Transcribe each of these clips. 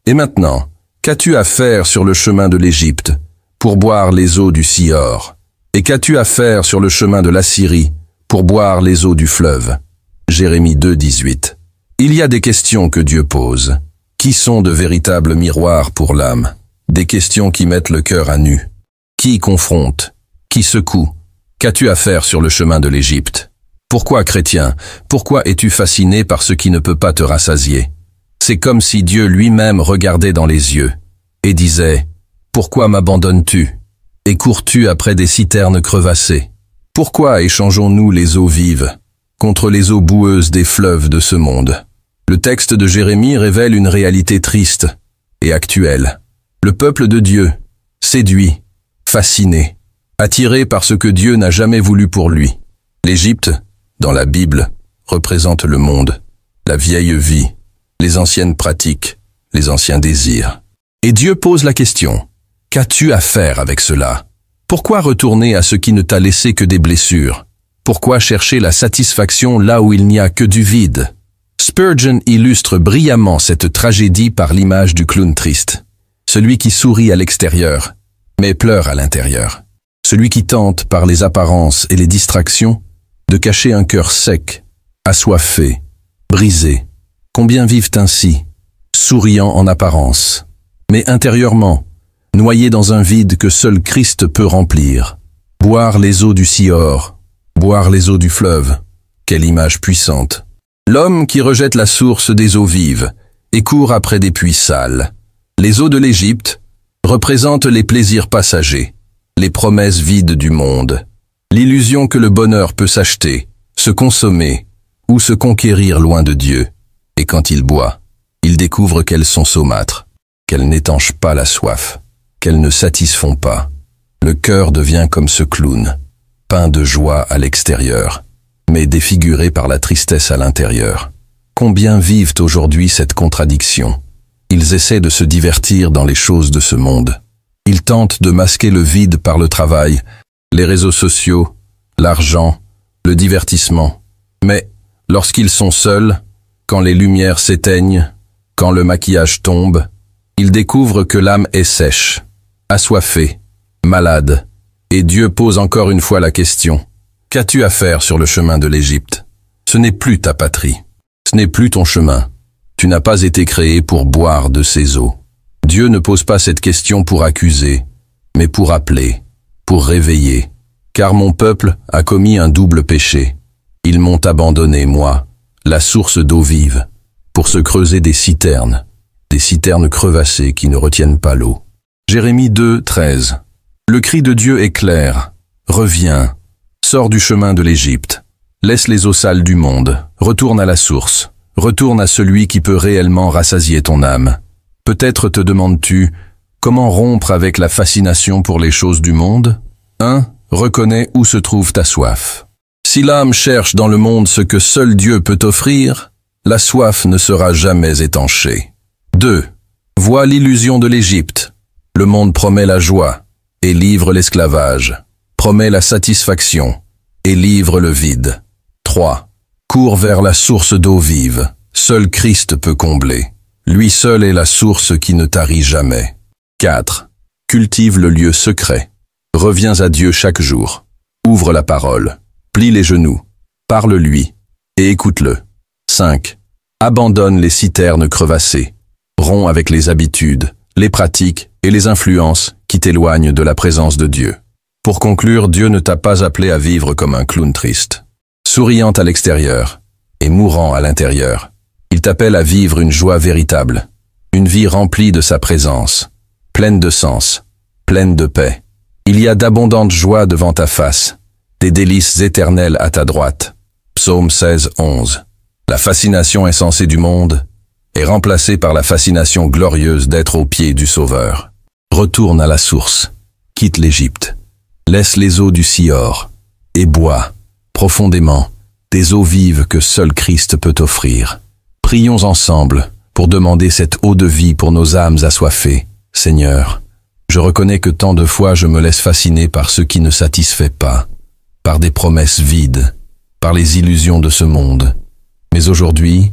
Et maintenant, qu'as-tu à faire sur le chemin de l'Égypte, pour boire les eaux du Sihor? Et qu'as-tu à faire sur le chemin de l'Assyrie, pour boire les eaux du fleuve? Jérémie 2, 18. Il y a des questions que Dieu pose, qui sont de véritables miroirs pour l'âme, des questions qui mettent le cœur à nu, qui confrontent, qui secouent. Qu'as-tu à faire sur le chemin de l'Égypte? Pourquoi, chrétien, pourquoi es-tu fasciné par ce qui ne peut pas te rassasier? C'est comme si Dieu lui-même regardait dans les yeux et disait « Pourquoi m'abandonnes-tu? Et cours-tu après des citernes crevassées? Pourquoi échangeons-nous les eaux vives contre les eaux boueuses des fleuves de ce monde ?» Le texte de Jérémie révèle une réalité triste et actuelle. Le peuple de Dieu, séduit, fasciné, attiré par ce que Dieu n'a jamais voulu pour lui. L'Égypte, dans la Bible, représente le monde, la vieille vie, les anciennes pratiques, les anciens désirs. Et Dieu pose la question, qu'as-tu à faire avec cela? Pourquoi retourner à ce qui ne t'a laissé que des blessures? Pourquoi chercher la satisfaction là où il n'y a que du vide? Spurgeon illustre brillamment cette tragédie par l'image du clown triste, celui qui sourit à l'extérieur, mais pleure à l'intérieur, celui qui tente, par les apparences et les distractions, de cacher un cœur sec, assoiffé, brisé. Combien vivent ainsi, souriant en apparence, mais intérieurement, noyés dans un vide que seul Christ peut remplir. Boire les eaux du Sihor, boire les eaux du fleuve, quelle image puissante. L'homme qui rejette la source des eaux vives et court après des puits sales. Les eaux de l'Égypte représentent les plaisirs passagers, les promesses vides du monde, l'illusion que le bonheur peut s'acheter, se consommer ou se conquérir loin de Dieu. Et quand il boit, il découvre qu'elles sont saumâtres, qu'elles n'étanchent pas la soif, qu'elles ne satisfont pas. Le cœur devient comme ce clown, peint de joie à l'extérieur, mais défiguré par la tristesse à l'intérieur. Combien vivent aujourd'hui cette contradiction? Ils essaient de se divertir dans les choses de ce monde. Ils tentent de masquer le vide par le travail, les réseaux sociaux, l'argent, le divertissement. Mais lorsqu'ils sont seuls, quand les lumières s'éteignent, quand le maquillage tombe, ils découvrent que l'âme est sèche, assoiffée, malade, et Dieu pose encore une fois la question. Qu'as-tu à faire sur le chemin de l'Égypte? Ce n'est plus ta patrie, ce n'est plus ton chemin. Tu n'as pas été créé pour boire de ces eaux. Dieu ne pose pas cette question pour accuser, mais pour appeler, pour réveiller. Car mon peuple a commis un double péché. Ils m'ont abandonné, moi, la source d'eau vive, pour se creuser des citernes crevassées qui ne retiennent pas l'eau. Jérémie 2, 13. Le cri de Dieu est clair. Reviens, sors du chemin de l'Égypte, laisse les eaux sales du monde, retourne à la source, retourne à celui qui peut réellement rassasier ton âme. Peut-être te demandes-tu, comment rompre avec la fascination pour les choses du monde? 1. Reconnais où se trouve ta soif. Si l'âme cherche dans le monde ce que seul Dieu peut offrir, la soif ne sera jamais étanchée. 2. Vois l'illusion de l'Égypte. Le monde promet la joie et livre l'esclavage, promet la satisfaction et livre le vide. 3. Cours vers la source d'eau vive. Seul Christ peut combler. Lui seul est la source qui ne tarit jamais. 4. Cultive le lieu secret. Reviens à Dieu chaque jour. Ouvre la parole. Plie les genoux. Parle-lui et écoute-le. 5. Abandonne les citernes crevassées. Romps avec les habitudes, les pratiques et les influences qui t'éloignent de la présence de Dieu. Pour conclure, Dieu ne t'a pas appelé à vivre comme un clown triste, souriant à l'extérieur et mourant à l'intérieur. Il t'appelle à vivre une joie véritable, une vie remplie de sa présence, pleine de sens, pleine de paix. Il y a d'abondantes joies devant ta face, des délices éternelles à ta droite. Psaume 16, 11. La fascination insensée du monde est remplacée par la fascination glorieuse d'être aux pieds du Sauveur. Retourne à la source, quitte l'Égypte, laisse les eaux du Sihor et bois profondément des eaux vives que seul Christ peut offrir. Prions ensemble pour demander cette eau de vie pour nos âmes assoiffées. Seigneur, je reconnais que tant de fois je me laisse fasciner par ce qui ne satisfait pas, par des promesses vides, par les illusions de ce monde. Mais aujourd'hui,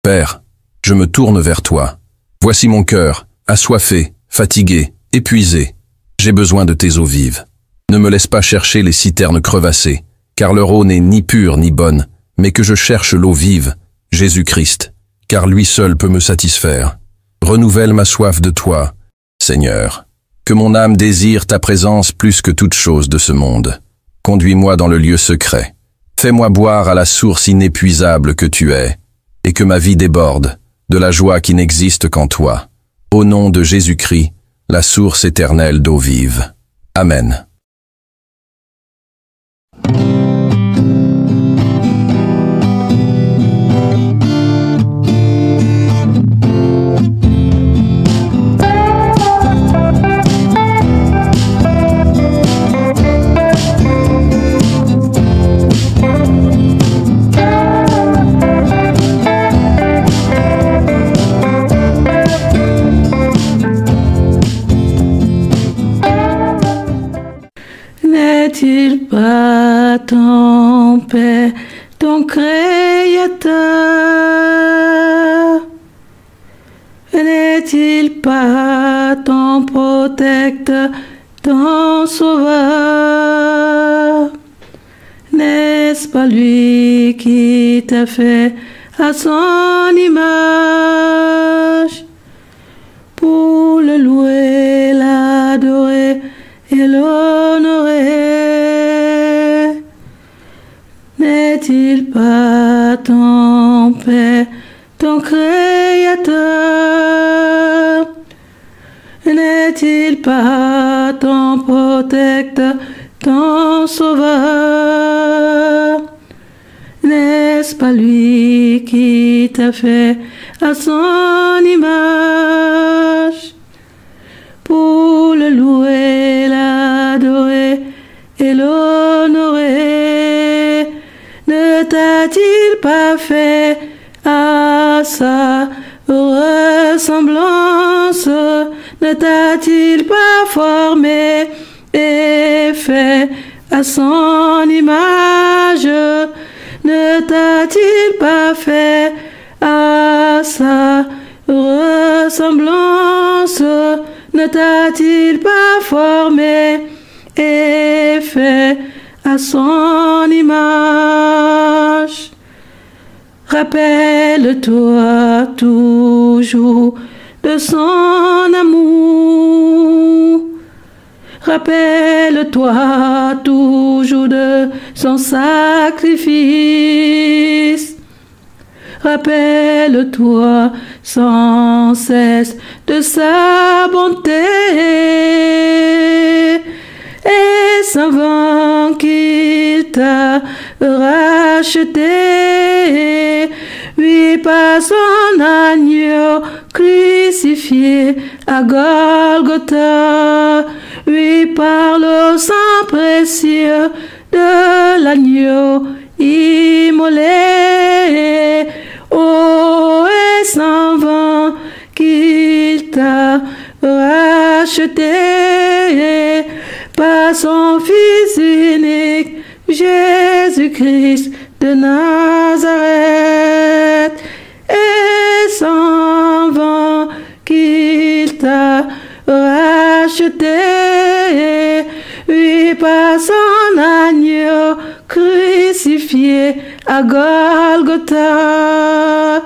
Père, je me tourne vers toi. Voici mon cœur, assoiffé, fatigué, épuisé. J'ai besoin de tes eaux vives. Ne me laisse pas chercher les citernes crevassées, car leur eau n'est ni pure ni bonne, mais que je cherche l'eau vive, Jésus-Christ, car lui seul peut me satisfaire. Renouvelle ma soif de toi, Seigneur. Que mon âme désire ta présence plus que toute chose de ce monde. Conduis-moi dans le lieu secret. Fais-moi boire à la source inépuisable que tu es, et que ma vie déborde de la joie qui n'existe qu'en toi. Au nom de Jésus-Christ, la source éternelle d'eau vive. Amen. N'est-il pas ton Père, ton Créateur? N'est-il pas ton protecteur, ton sauveur? N'est-ce pas lui qui t'a fait à son image pour le louer, l'adorer et l'honorer? N'est-il pas ton Père, ton Créateur? N'est-il pas ton protecteur, ton sauveur? N'est-ce pas lui qui t'a fait à son image pour le louer, l'adorer et l'honorer? Ne t'a-t-il pas fait à sa ressemblance? Ne t'a-t-il pas formé et fait à son image? Ne t'a-t-il pas fait à sa ressemblance? Ne t'a-t-il pas formé et fait à son image? Rappelle-toi toujours de son amour. Rappelle-toi toujours de son sacrifice. Rappelle-toi sans cesse de sa bonté et sans vain qu'il t'a racheté. Oui, par son agneau crucifié à Golgotha. Oui, par le sang précieux de l'agneau immolé. Oh, et sans vain qu'il t'a racheté par son Fils unique, Jésus-Christ de Nazareth. Et sans vain qu'il t'a racheté, oui, par son agneau crucifié à Golgotha.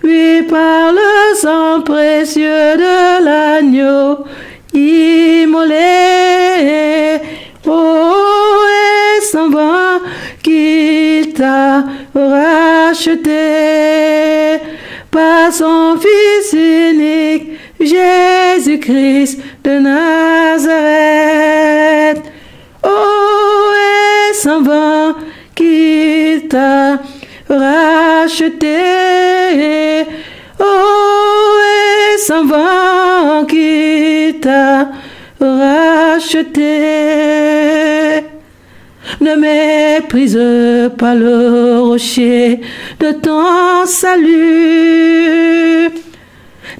Oui, par le sang précieux de l'agneau immolé. Oh, et sans vain qu'il t'a racheté par son Fils unique, Jésus-Christ de Nazareth. Oh, et sans vain qu'il t'a racheté. Oh, et sans vain qu'il t'a racheté. Ne méprise pas le rocher de ton salut.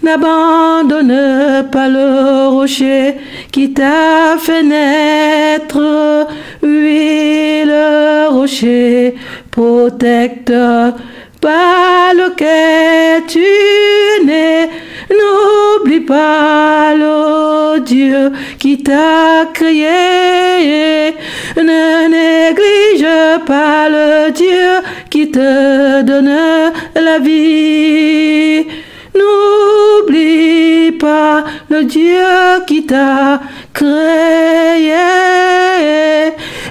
N'abandonne pas le rocher qui t'a fait naître. Oui, le rocher protecteur par lequel tu nais. N'oublie pas le Dieu qui t'a créé. Ne néglige pas le Dieu qui te donne la vie. N'oublie pas le Dieu qui t'a créé.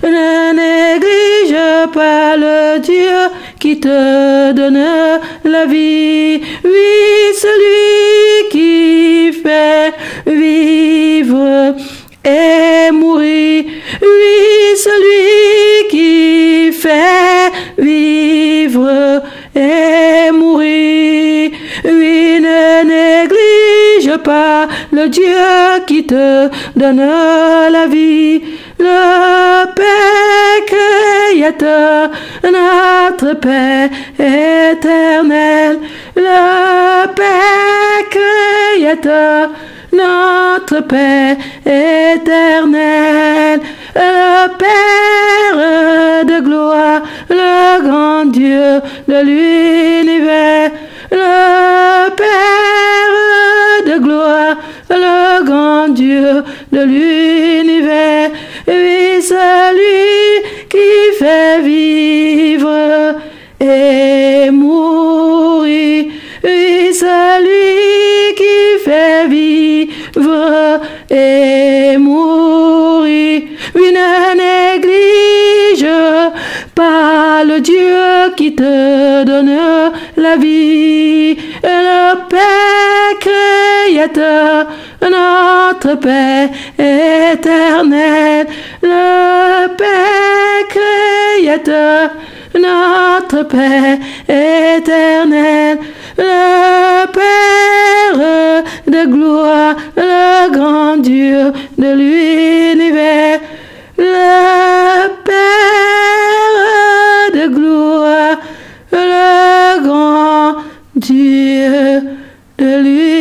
Ne néglige pas le Dieu qui te donne la vie. Oui, celui qui fait vivre et mourir. Oui, celui qui fait vivre et mourir. Oui, ne néglige pas le Dieu qui te donne la vie. Le Père Créateur, notre Père éternel. Le Père Créateur, notre Père éternel. Le Père de gloire, le grand Dieu de l'univers. Le Père de gloire, le grand Dieu de l'univers. Oui, celui qui fait vivre et mourir. Oui, celui qui fait vivre et mourir. Oui, ne néglige pas le Dieu qui te donne la vie. Le Père Créateur, notre Père éternel. Le Père Créateur, notre Père éternel. Le Père de gloire, le grand Dieu de l'univers. Le Père de gloire, le grand Dieu de l'univers.